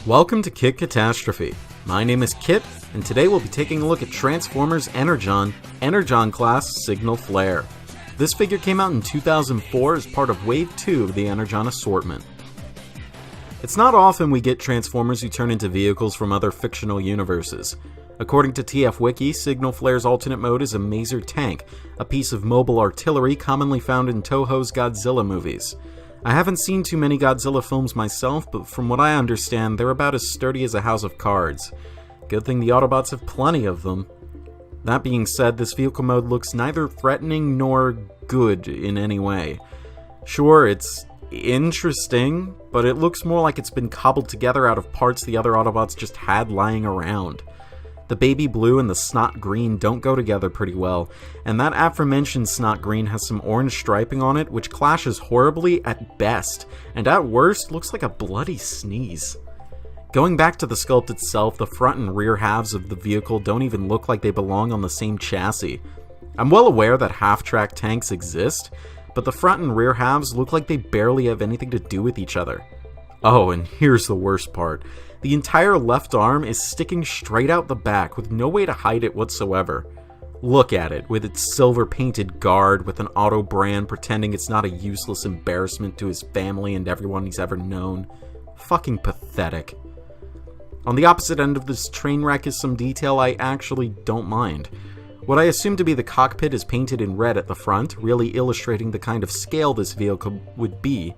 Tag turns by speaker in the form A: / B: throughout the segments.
A: Welcome to Kit Katastrophe. My name is Kit, and today we'll be taking a look at Transformers Energon Class Signal Flare. This figure came out in 2004 as part of Wave 2 of the Energon assortment. It's not often we get Transformers who turn into vehicles from other fictional universes. According to TF Wiki, Signal Flare's alternate mode is a maser tank, a piece of mobile artillery commonly found in Toho's Godzilla movies. I haven't seen too many Godzilla films myself, but from what I understand, they're about as sturdy as a house of cards. Good thing the Autobots have plenty of them. That being said, this vehicle mode looks neither threatening nor good in any way. Sure, it's interesting, but it looks more like it's been cobbled together out of parts the other Autobots just had lying around. The baby blue and the snot green don't go together pretty well, and that aforementioned snot green has some orange striping on it which clashes horribly at best, and at worst looks like a bloody sneeze. Going back to the sculpt itself, the front and rear halves of the vehicle don't even look like they belong on the same chassis. I'm well aware that half-track tanks exist, but the front and rear halves look like they barely have anything to do with each other. Oh, and here's the worst part. The entire left arm is sticking straight out the back with no way to hide it whatsoever. Look at it, with its silver-painted guard with an auto brand pretending it's not a useless embarrassment to his family and everyone he's ever known. Fucking pathetic. On the opposite end of this train wreck is some detail I actually don't mind. What I assume to be the cockpit is painted in red at the front, really illustrating the kind of scale this vehicle would be.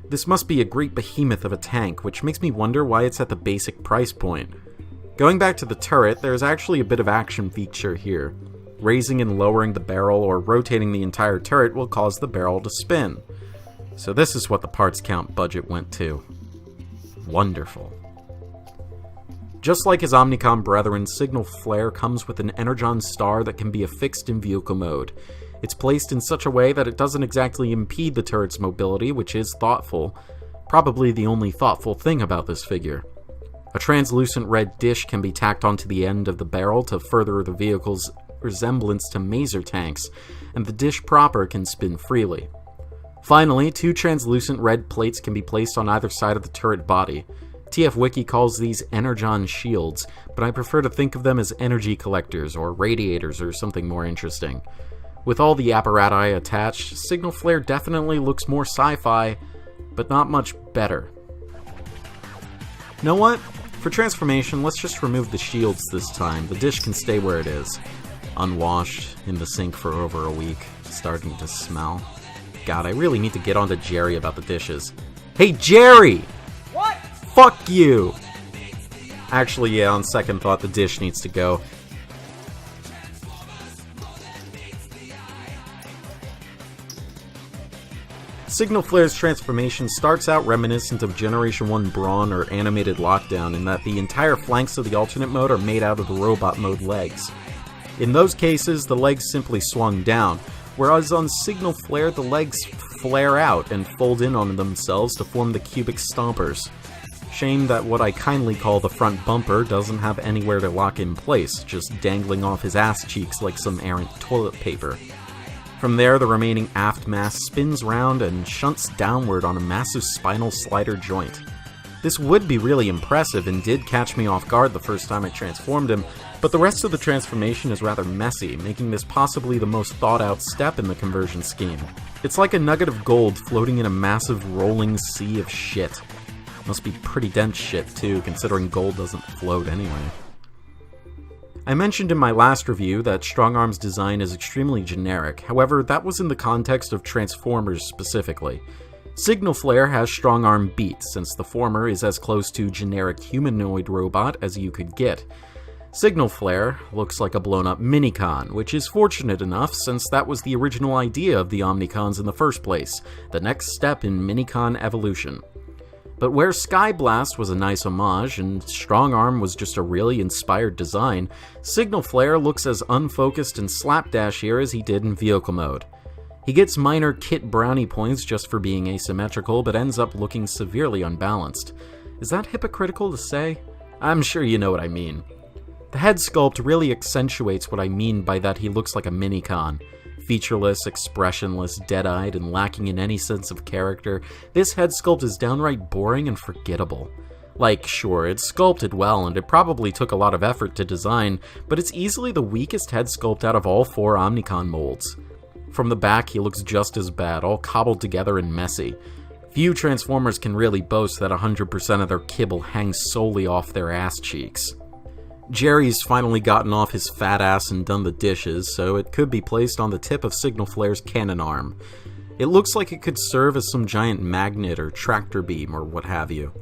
A: This must be a great behemoth of a tank, which makes me wonder why it's at the basic price point. Going back to the turret, there's actually a bit of action feature here. Raising and lowering the barrel or rotating the entire turret will cause the barrel to spin. So this is what the parts count budget went to. Wonderful. Just like his Omnicon brethren, Signal Flare comes with an Energon star that can be affixed in vehicle mode. It's placed in such a way that it doesn't exactly impede the turret's mobility, which is thoughtful. Probably the only thoughtful thing about this figure. A translucent red dish can be tacked onto the end of the barrel to further the vehicle's resemblance to maser tanks, and the dish proper can spin freely. Finally, two translucent red plates can be placed on either side of the turret body. TF Wiki calls these Energon shields, but I prefer to think of them as energy collectors or radiators or something more interesting. With all the apparatus attached, Signal Flare definitely looks more sci-fi, but not much better. Know what? For transformation, let's just remove the shields this time. The dish can stay where it is. Unwashed, in the sink for over a week, starting to smell. God, I really need to get on to Jerry about the dishes. Hey, Jerry!
B: What?
A: Fuck you! Actually, yeah, on second thought, the dish needs to go. Signal Flare's transformation starts out reminiscent of Generation 1 Brawn or Animated Lockdown in that the entire flanks of the alternate mode are made out of the robot mode legs. In those cases, the legs simply swung down, whereas on Signal Flare the legs flare out and fold in on themselves to form the cubic stompers. Shame that what I kindly call the front bumper doesn't have anywhere to lock in place, just dangling off his ass cheeks like some errant toilet paper. From there, the remaining aft mass spins round and shunts downward on a massive spinal slider joint. This would be really impressive and did catch me off guard the first time I transformed him, but the rest of the transformation is rather messy, making this possibly the most thought-out step in the conversion scheme. It's like a nugget of gold floating in a massive rolling sea of shit. Must be pretty dense shit too, considering gold doesn't float anyway. I mentioned in my last review that Strongarm's design is extremely generic, however that was in the context of Transformers specifically. Signal Flare has Strongarm beat, since the former is as close to generic humanoid robot as you could get. Signal Flare looks like a blown-up Minicon, which is fortunate enough since that was the original idea of the Omnicons in the first place, the next step in Minicon evolution. But where Skyblast was a nice homage and Strongarm was just a really inspired design, Signal Flare looks as unfocused and slapdash here as he did in vehicle mode. He gets minor kit brownie points just for being asymmetrical, but ends up looking severely unbalanced. Is that hypocritical to say? I'm sure you know what I mean. The head sculpt really accentuates what I mean by that he looks like a Minicon. Featureless, expressionless, dead-eyed, and lacking in any sense of character, this head sculpt is downright boring and forgettable. Like, sure, it's sculpted well, and it probably took a lot of effort to design, but it's easily the weakest head sculpt out of all 4 Omnicon molds. From the back, he looks just as bad, all cobbled together and messy. Few Transformers can really boast that 100% of their kibble hangs solely off their ass cheeks. Jerry's finally gotten off his fat ass and done the dishes, so it could be placed on the tip of Signal Flare's cannon arm. It looks like it could serve as some giant magnet or tractor beam or what have you.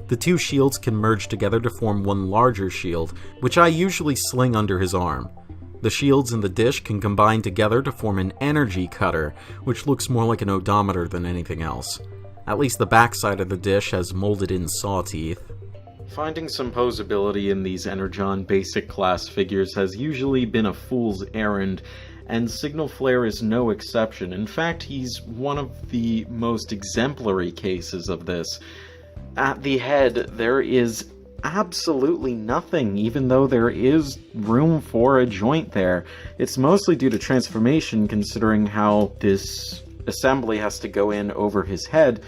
A: The 2 shields can merge together to form one larger shield, which I usually sling under his arm. The shields and the dish can combine together to form an energy cutter, which looks more like an odometer than anything else. At least the backside of the dish has molded-in saw teeth. Finding some poseability in these Energon basic class figures has usually been a fool's errand, and Signal Flare is no exception. In fact, he's one of the most exemplary cases of this. At the head, there is absolutely nothing, even though there is room for a joint there. It's mostly due to transformation, considering how this assembly has to go in over his head,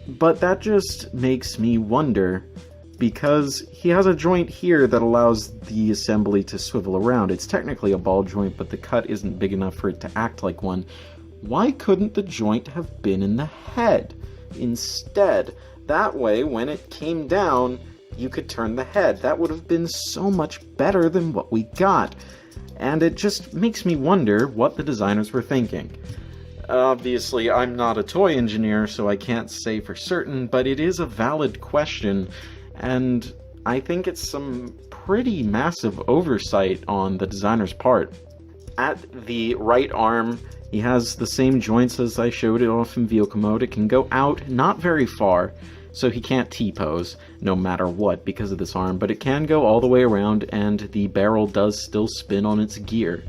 A: but that just makes me wonder, because he has a joint here that allows the assembly to swivel around. It's technically a ball joint, but the cut isn't big enough for it to act like one. Why couldn't the joint have been in the head instead? That way, when it came down, you could turn the head. That would have been so much better than what we got. And it just makes me wonder what the designers were thinking. Obviously, I'm not a toy engineer, so I can't say for certain, but it is a valid question, and I think it's some pretty massive oversight on the designer's part. At the right arm, he has the same joints as I showed it off in vehicle mode. It can go out not very far, so he can't T-pose no matter what because of this arm, but it can go all the way around, and the barrel does still spin on its gear.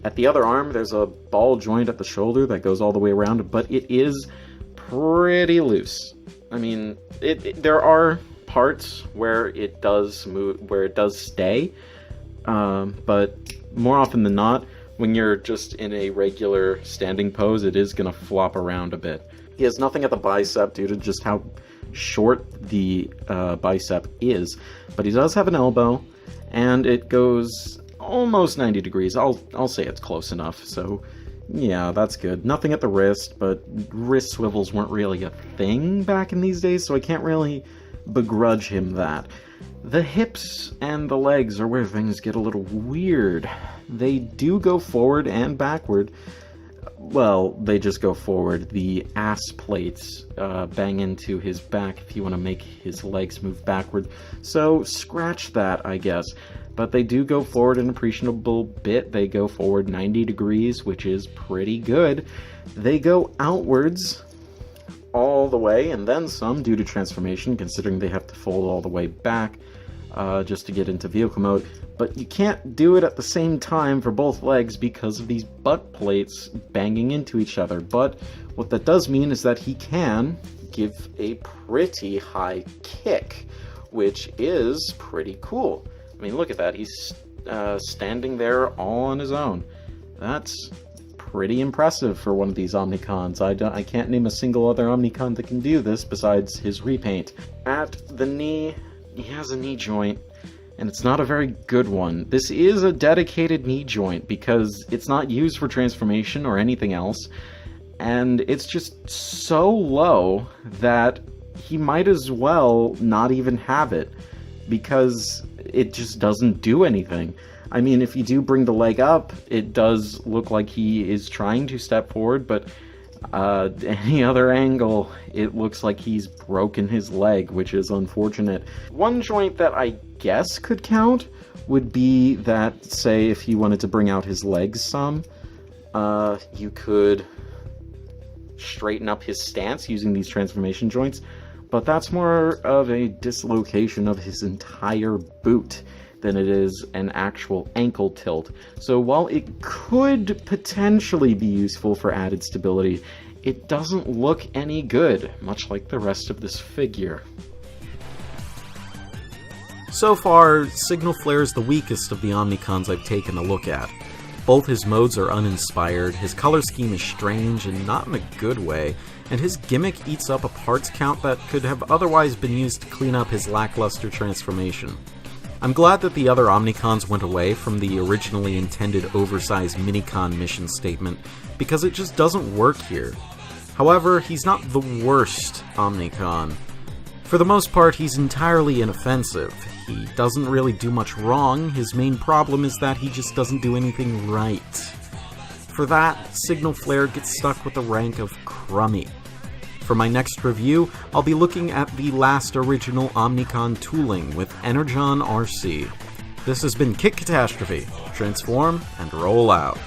A: At the other arm, there's a ball joint at the shoulder that goes all the way around, but it is pretty loose. I mean, there are parts where it does move, where it does stay, but more often than not, when you're just in a regular standing pose, it is going to flop around a bit. He has nothing at the bicep due to just how short the bicep is, but he does have an elbow, and it goes almost 90 degrees. I'll say it's close enough, so yeah, that's good. Nothing at the wrist, but wrist swivels weren't really a thing back in these days, so I can't really begrudge him that. The hips and the legs are where things get a little weird. They do go forward and backward. Well, they just go forward. The ass plates bang into his back if you want to make his legs move backward. So scratch that, I guess. But they do go forward an appreciable bit. They go forward 90 degrees, which is pretty good. They go outwards all the way, and then some due to transformation, considering they have to fold all the way back just to get into vehicle mode. But you can't do it at the same time for both legs because of these butt plates banging into each other. But what that does mean is that he can give a pretty high kick, which is pretty cool. I mean, look at that. He's standing there all on his own. That's pretty impressive for one of these Omnicons. I can't name a single other Omnicon that can do this besides his repaint. At the knee, he has a knee joint, and it's not a very good one. This is a dedicated knee joint because it's not used for transformation or anything else, and it's just so low that he might as well not even have it because it just doesn't do anything. I mean, if you do bring the leg up, it does look like he is trying to step forward, but any other angle, it looks like he's broken his leg, which is unfortunate. One joint that I guess could count would be that, say, if you wanted to bring out his legs some, you could straighten up his stance using these transformation joints, but that's more of a dislocation of his entire boot than it is an actual ankle tilt. So while it could potentially be useful for added stability, it doesn't look any good, much like the rest of this figure. So far, Signal Flare is the weakest of the Omnicons I've taken a look at. Both his modes are uninspired, his color scheme is strange and not in a good way, and his gimmick eats up a parts count that could have otherwise been used to clean up his lackluster transformation. I'm glad that the other Omnicons went away from the originally intended oversized minicon mission statement, because it just doesn't work here. However, he's not the worst Omnicon. For the most part, he's entirely inoffensive. He doesn't really do much wrong. His main problem is that he just doesn't do anything right. For that, Signal Flare gets stuck with the rank of crummy. For my next review, I'll be looking at the last original Omnicon tooling with Energon RC. This has been Kit Katastrophe. Transform and roll out.